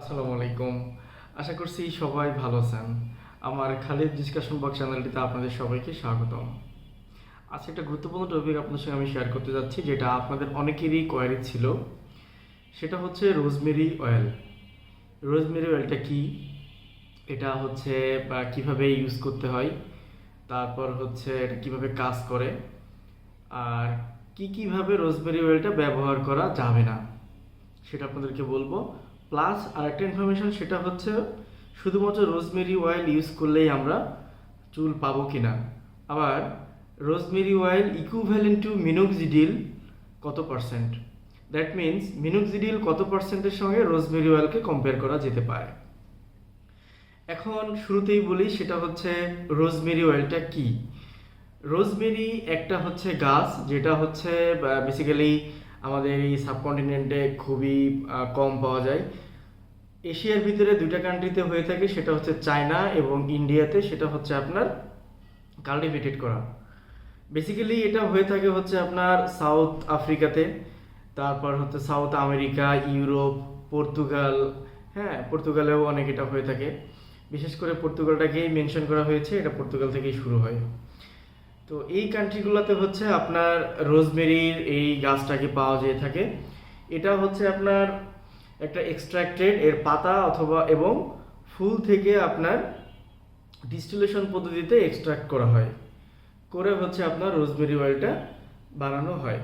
আসসালামু আলাইকুম। আশা করছি সবাই ভালো আছেন। আমার খালিদ ডিসকাশন বক্স চ্যানেলটিতে আপনাদের সবাইকে স্বাগতম। আজকে একটা গুরুত্বপূর্ণ টপিক আপনার সঙ্গে আমি শেয়ার করতে যাচ্ছি, যেটা আপনাদের অনেকেরই কোয়ারি ছিল। সেটা হচ্ছে রোজমেরি অয়েল। রোজমেরি অয়েলটা কি, এটা হচ্ছে কিভাবে ইউজ করতে হয়, তারপর হচ্ছে এটা কিভাবে কাজ করে, আর কিভাবে রোজমেরি অয়েলটা ব্যবহার করা যাবে না সেটা আপনাদেরকে বলবো। প্লাস আরেকটা ইনফরমেশন, সেটা হচ্ছে শুধুমাত্র রোজমেরি অয়েল ইউজ করলেই আমরা চুল পাবো কিনা, আবার rosemary oil equivalent to minoxidil কত পার্সেন্ট, দ্যাট মিন্স মিনোক্সিডিল কত পার্সেন্টের সঙ্গে রোজমেরি অয়েলকে কম্পেয়ার করা যেতে পারে। এখন শুরুতেই বলি, সেটা হচ্ছে রোজমেরি অয়েলটা কি। রোজমেরি একটা হচ্ছে গাছ, যেটা হচ্ছে বেসিক্যালি আমাদের এই সাবকন্টিনেন্টে খুবই কম পাওয়া যায়। এশিয়ার ভিতরে দুইটা কান্ট্রিতে হয়ে থাকে, সেটা হচ্ছে চায়না এবং ইন্ডিয়াতে। সেটা হচ্ছে আপনার কাল্টিভেটেড করা। বেসিক্যালি এটা হয়ে থাকে হচ্ছে আপনার সাউথ আফ্রিকাতে, তারপর হচ্ছে সাউথ আমেরিকা, ইউরোপ, পর্তুগাল। হ্যাঁ, পর্তুগালেও অনেক এটা হয়ে থাকে। বিশেষ করে পর্তুগালটাকেই মেনশন করা হয়েছে, এটা পর্তুগাল থেকেই শুরু হয়। তো এই কান্ট্রিগুলোতে হচ্ছে আপনার রোজমেরির এই গাছটাকে পাওয়া যেয়ে থাকে। এটা হচ্ছে আপনার একটা এক্সট্রাক্টেড এর পাতা অথবা এবং ফুল থেকে আপনার ডিস্টিলেশন পদ্ধতিতে এক্সট্রাক্ট করা হয়, করে হচ্ছে আপনার রোজমেরি অয়েলটা বানানো হয়।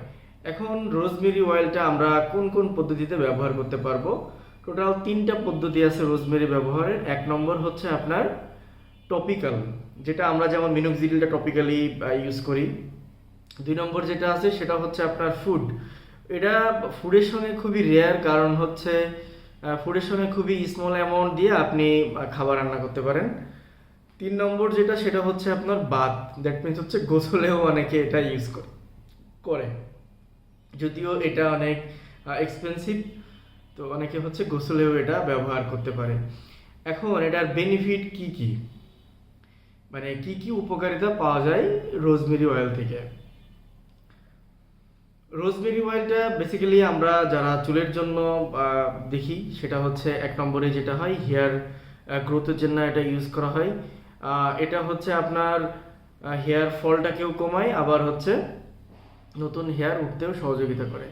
এখন রোজমেরি অয়েলটা আমরা কোন কোন পদ্ধতিতে ব্যবহার করতে পারবো? টোটাল 3টা পদ্ধতি আছে রোজমেরি ব্যবহারের। এক নম্বর হচ্ছে আপনার টপিক্যাল, যেটা আমরা যেমন মিনোক্সিডিলটা টপিক্যালি ইউজ করি। 2 নম্বর যেটা আছে সেটা হচ্ছে আপনার ফুড। এটা ফুডের সঙ্গে খুবই রেয়ার, কারণ হচ্ছে ফুডের সঙ্গে খুবই স্মল অ্যামাউন্ট দিয়ে আপনি খাবার রান্না করতে পারেন। 3 নম্বর যেটা, সেটা হচ্ছে আপনার বাথ, দ্যাট মিনস হচ্ছে গোসলেও অনেকে এটা ইউজ করে, যদিও এটা অনেক এক্সপেন্সিভ। তো অনেকে হচ্ছে গোসলেও এটা ব্যবহার করতে পারে। এখন এটার বেনিফিট কি কি, মানে কি উপকারিতা পাওয়া যায় রোজমেরি অয়েল থেকে। রোজমেরি অয়েলটা বেসিক্যালি আমরা যারা চুলের জন্য দেখি, সেটা হচ্ছে এক নম্বরে যেটা হয় হেয়ার গ্রোথের জন্য এটা ইউজ করা হয়। এটা হচ্ছে আপনার হেয়ার ফলটাকেও কমায়, আবার হচ্ছে নতুন হেয়ার উঠতেও সহযোগিতা করে।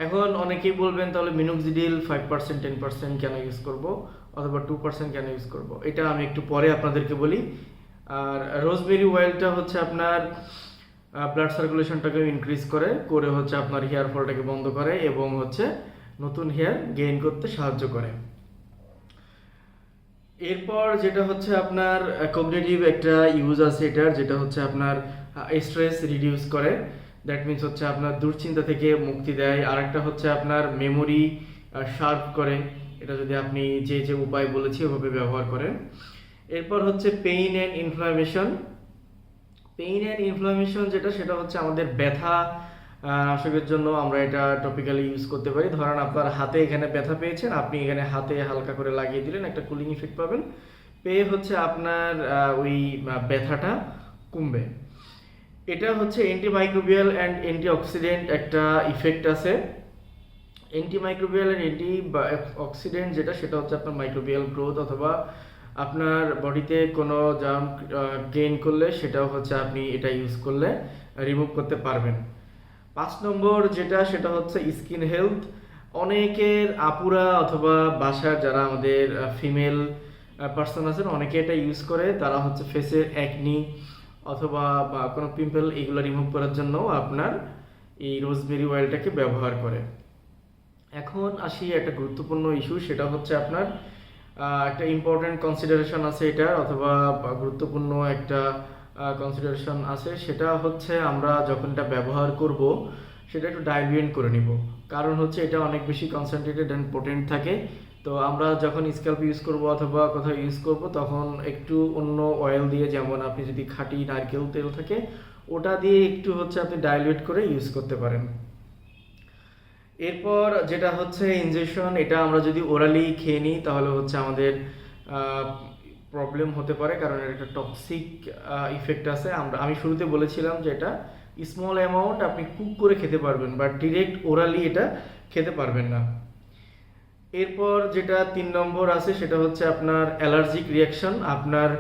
এখন অনেকেই বলবেন, তাহলে মিনোক্সিডিল 5%, 10% কেন ইউজ করব, অথবা 2% কেন ইউজ করব? এটা আমি একটু পরে আপনাদেরকে বলি। আর রোজমেরি অয়েলটা হচ্ছে আপনার ব্লাড সার্কুলেশনটাকে ইনক্রিজ করে হচ্ছে আপনার হেয়ার ফলটাকে বন্ধ করে এবং হচ্ছে নতুন হেয়ার গেইন করতে সাহায্য করে। এরপর যেটা হচ্ছে আপনার কগনিটিভ একটা ইউজ আছে এটার, যেটা হচ্ছে আপনার স্ট্রেস রিডিউস করে, দ্যাট মিনস হচ্ছে আপনার দুশ্চিন্তা থেকে মুক্তি দেয়। আরেকটা হচ্ছে আপনার মেমোরি শার্প করে, এটা যদি আপনি যে যে উপায় বলেছি ওভাবে ব্যবহার করেন। এরপর হচ্ছে পেইন অ্যান্ড ইনফ্লামেশন যেটা, সেটা হচ্ছে আমাদের ব্যথা নাশকের জন্য আমরা এটা টপিক্যালি ইউজ করতে পারি। ধরেন আপনার হাতে এখানে ব্যথা পেয়েছেন, আপনি এখানে হাতে হালকা করে লাগিয়ে দিলেন, একটা কুলিং ইফেক্ট পাবেন, পেয়ে হচ্ছে আপনার ওই ব্যথাটা কমবে। এটা হচ্ছে অ্যান্টিমাইক্রোবিয়াল অ্যান্ড অ্যান্টিঅক্সিডেন্ট একটা ইফেক্ট আছে। অ্যান্টিমাইক্রোবিয়াল অ্যান্ড অক্সিডেন্ট যেটা, সেটা হচ্ছে আপনার মাইক্রোবিয়াল গ্রোথ অথবা আপনার বডিতে কোনো জার্ম গেইন করলে সেটাও হচ্ছে আপনি এটা ইউজ করলে রিমুভ করতে পারবেন। 5 নম্বর যেটা, সেটা হচ্ছে স্কিন হেলথ। অনেকের আপুরা অথবা বাসার যারা আমাদের ফিমেল পার্সন আছেন, অনেকে এটা ইউজ করে। তারা হচ্ছে ফেসের অ্যাকনি অথবা কোনো পিম্পল এগুলো রিমুভ করার জন্য আপনার এই রোজমেরি অয়েলটাকে ব্যবহার করে। এখন আসি একটা গুরুত্বপূর্ণ ইস্যু, সেটা হচ্ছে আপনার একটা ইম্পর্টেন্ট কনসিডারেশন আছে এটার, অথবা গুরুত্বপূর্ণ একটা কনসিডারেশন আছে। সেটা হচ্ছে আমরা যখন এটা ব্যবহার করব, সেটা একটু ডাইলিউট করে নিব। কারণ হচ্ছে এটা অনেক বেশি কনসেন্ট্রেটেড অ্যান্ড পোটেন্ট থাকে। তো আমরা যখন স্ক্যাল্প ইউজ করব অথবা কোথাও ইউজ করব, তখন একটু অন্য অয়েল দিয়ে, যেমন আপনি যদি খাঁটি নারকেল তেল থাকে, ওটা দিয়ে একটু হচ্ছে আপনি ডাইলিউট করে ইউজ করতে পারেন। এরপর যেটা হচ্ছে ইনজেকশন, এটা আমরা যদি ওরালি খেয়ে নিই তাহলে হচ্ছে আমাদের প্রবলেম হতে পারে, কারণ এর একটা টক্সিক ইফেক্ট আছে। আমি শুরুতে বলেছিলাম যে এটা স্মল অ্যামাউন্ট আপনি কুক করে খেতে পারবেন, বাট ডিরেক্ট ওরালি এটা খেতে পারবেন না। এরপর যেটা 3 নম্বর আছে সেটা হচ্ছে আপনার অ্যালার্জিক রিয়াকশন। আপনার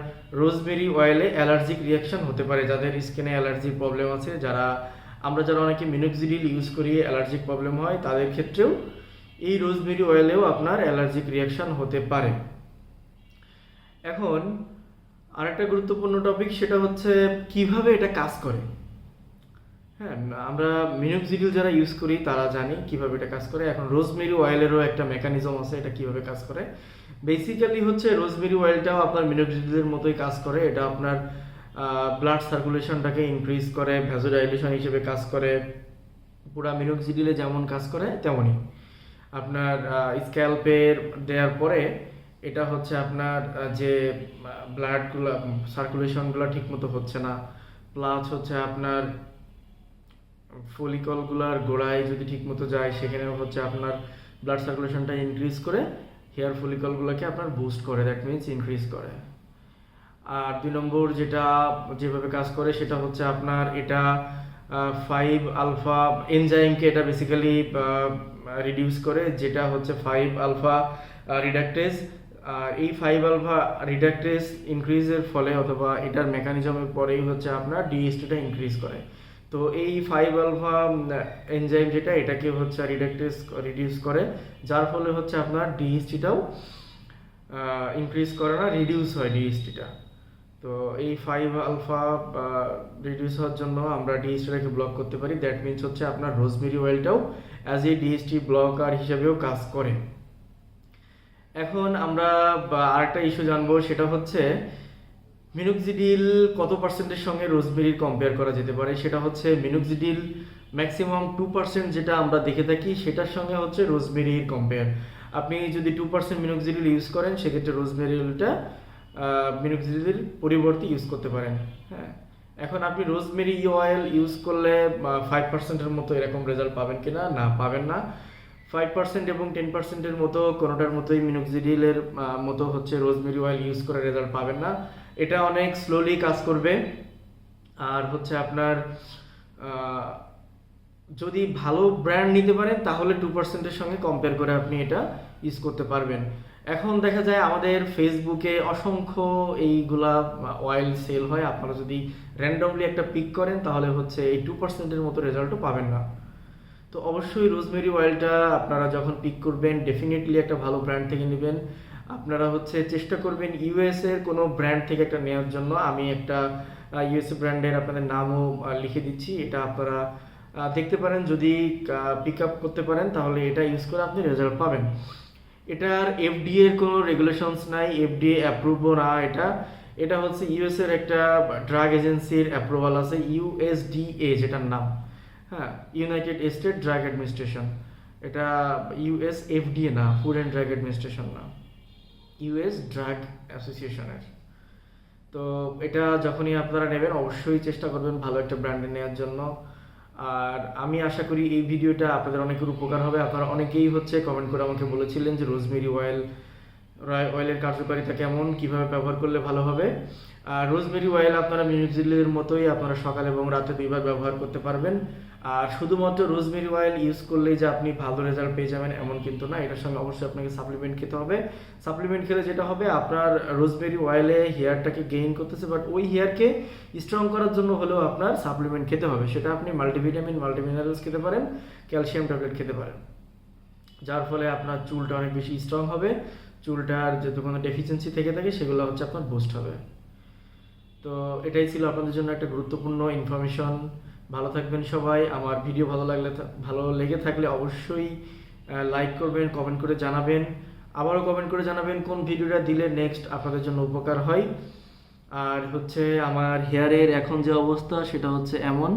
রোজমেরি অয়েলে অ্যালার্জিক রিয়াকশন হতে পারে, যাদের স্কিনে অ্যালার্জির প্রবলেম আছে, যারা অনেকে মিনোক্সিডিল ইউজ করি অ্যালার্জিক প্রবলেম হয়, তাদের ক্ষেত্রেও এই রোজমেরি অয়েলেও আপনার অ্যালার্জিক রিয়াকশন হতে পারে। এখন আরেকটা গুরুত্বপূর্ণ টপিক, সেটা হচ্ছে কিভাবে এটা কাজ করে। হ্যাঁ, আমরা মিনোক্সিডিল যারা ইউজ করি তারা জানি কিভাবে এটা কাজ করে। এখন রোজমেরি অয়েলেরও একটা মেকানিজম আছে, এটা কিভাবে কাজ করে। বেসিক্যালি হচ্ছে রোজমেরি অয়েলটাও আপনার মিনোক্সিডিলের মতোই কাজ করে। এটা আপনার ব্লাড সার্কুলেশনটাকে ইনক্রিজ করে, ভ্যাসোডাইলেশন হিসেবে কাজ করে। পুরা মিনোক্সিডিলে যেমন কাজ করে তেমনই আপনার স্ক্যাল্পের দেওয়ার পরে এটা হচ্ছে আপনার যে ব্লাডগুলো সার্কুলেশনগুলো ঠিকমতো হচ্ছে না, প্লাস হচ্ছে আপনার ফলিকলগুলোর গোড়ায় যদি ঠিকমতো যায়, সেখানেও হচ্ছে আপনার ব্লাড সার্কুলেশনটা ইনক্রিজ করে হেয়ার ফলিকলগুলোকে আপনার বুস্ট করে, দ্যাট মিনস ইনক্রিজ করে। আর 2 নম্বর যেভাবে কাজ করে সেটা হচ্ছে আপনার এটা 5 আলফা এনজাইমকে এটা বেসিক্যালি রিডিউস করে, যেটা হচ্ছে 5 আলফা রিডাক্টেজ। এই 5 আলফা রিডাক্টেজ ইনক্রিজের ফলে অথবা এটার মেকানিজমের পরেই হচ্ছে আপনার ডিএসটিটা ইনক্রিজ করে। তো এই 5 আলফা এনজাইম যেটা এটাকে হচ্ছে রিডিউস করে, যার ফলে হচ্ছে আপনার ডিএসটিটাও ইনক্রিজ করে না, রিডিউস হয় ডিএসটিটা। তো এই 5 আলফা রিডিউস হওয়ার জন্য আমরা ডিএসটিটাকে ব্লক করতে পারি, দ্যাট মিনস হচ্ছে আপনার রোজমেরি অয়েলটাও অ্যাজ এ ডিএসটি ব্লকার হিসেবেও কাজ করে। এখন আমরা আরেকটা ইস্যু জানবো, সেটা হচ্ছে মিনোক্সিডিল কত পার্সেন্টের সঙ্গে রোজমেরির কম্পেয়ার করা যেতে পারে। সেটা হচ্ছে মিনোক্সিডিল ম্যাক্সিমাম 2% যেটা আমরা দেখে থাকি সেটার সঙ্গে হচ্ছে রোজমেরির কম্পেয়ার। আপনি যদি 2% মিনোক্সিডিল ইউজ করেন, সেক্ষেত্রে রোজমেরিটা মিনোক্সিডিলের পরিবর্তে ইউজ করতে পারেন। হ্যাঁ, এখন আপনি রোজমেরি অয়েল ইউজ করলে 5%-এর মতো এরকম রেজাল্ট পাবেন কিনা, না পাবেন না। 5% এবং 10%-এর মতো কোনোটার মতোই মিনোক্সিডিলের মতো হচ্ছে রোজমেরি অয়েল ইউজ করে রেজাল্ট পাবেন না। এটা অনেক স্লোলি কাজ করবে। আর হচ্ছে আপনার যদি ভালো ব্র্যান্ড নিতে পারেন তাহলে 2%-এর সঙ্গে কম্পেয়ার করে আপনি এটা ইউজ করতে পারবেন। এখন দেখা যায় আমাদের ফেসবুকে অসংখ্য এইগুলা অয়েল সেল হয়, আপনারা যদি র্যান্ডমলি একটা পিক করেন তাহলে হচ্ছে এই 2%-এর মতো রেজাল্টও পাবেন না। তো অবশ্যই রোজমেরি অয়েলটা আপনারা যখন পিক করবেন ডেফিনেটলি একটা ভালো ব্র্যান্ড থেকে নেবেন। আপনারা হচ্ছে চেষ্টা করবেন ইউএস এর কোনো ব্র্যান্ড থেকে একটা নেওয়ার জন্য। আমি একটা ইউএসএ ব্র্যান্ডের আপনাদের নামও লিখে দিচ্ছি, এটা আপনারা দেখতে পারেন। যদি পিক আপ করতে পারেন তাহলে এটা ইউজ করে আপনি রেজাল্ট পাবেন। এটার এফডিএ এর কোনো রেগুলেশনস নাই, এফডিএ অ্যাপ্রুভও না। এটা হচ্ছে ইউএস এর একটা ড্রাগ এজেন্সির অ্যাপ্রুভাল আছে, ইউএসডিএ যেটার নাম। হ্যাঁ, ইউনাইটেড স্টেট ড্রাগ অ্যাডমিনিস্ট্রেশন। এটা ইউএস এফডিএ না, ফুড অ্যান্ড ড্রাগ অ্যাডমিনিস্ট্রেশন না, ইউএস ড্রাগ অ্যাসোসিয়েশনের। তো এটা যখনই আপনারা নেবেন অবশ্যই চেষ্টা করবেন ভালো একটা ব্র্যান্ডে নেওয়ার জন্য। আর আমি আশা করি এই ভিডিওটা আপনাদের অনেকের উপকার হবে। আপনারা অনেকেই হচ্ছে কমেন্ট করে আমাকে বলেছিলেন যে রোজমেরি অয়েলের কার্যকারিতা কেমন, কিভাবে ব্যবহার করলে ভালো হবে। আর রোজমেরি অয়েল আপনারা মিনোক্সিডিলের মতোই আপনারা সকাল এবং রাতে 2বার ব্যবহার করতে পারবেন। আর শুধুমাত্র রোজমেরি অয়েল ইউজ করলেই যে আপনি ভালো রেজাল্ট পেয়ে যাবেন এমন কিন্তু না, এটার সঙ্গে অবশ্যই আপনাকে সাপ্লিমেন্ট খেতে হবে। সাপ্লিমেন্ট খেলে যেটা হবে, আপনার রোজমেরি অয়েলে হেয়ারটাকে গেইন করতেছে, বাট ওই হেয়ারকে স্ট্রং করার জন্য হলেও আপনার সাপ্লিমেন্ট খেতে হবে। সেটা আপনি মাল্টিভিটামিন, মাল্টিমিনারেলস খেতে পারেন, ক্যালসিয়াম ট্যাবলেট খেতে পারেন, যার ফলে আপনার চুলটা অনেক বেশি স্ট্রং হবে। চুলটার যত কোনো ডেফিসিয়েন্সি থেকে থাকে সেগুলো হচ্ছে আপনার বুস্ট হবে। তো এটাই ছিল আপনাদের জন্য একটা গুরুত্বপূর্ণ ইনফরমেশন। ভালো থাকবেন সবাই। আমার ভিডিও ভালো লেগে থাকলে অবশ্যই লাইক করবেন, কমেন্ট করে জানাবেন। আবারও কমেন্ট করে জানাবেন কোন ভিডিওটা দিলে নেক্সট আপনাদের জন্য উপকার হয়। আর হচ্ছে আমার হেয়ারের এখন যে অবস্থা সেটা হচ্ছে এমন,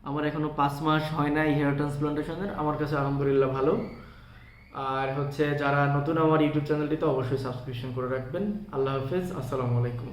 আমার এখনো 5 মাস হয় নাই হেয়ার ট্রান্সপ্লান্টেশনের, আমার কাছে আলহামদুলিল্লাহ ভালো। আর হচ্ছে যারা নতুন আমার ইউটিউব চ্যানেলটিতে অবশ্যই সাবস্ক্রিপশন করে রাখবেন। আল্লাহ হাফেজ, আসসালামু আলাইকুম।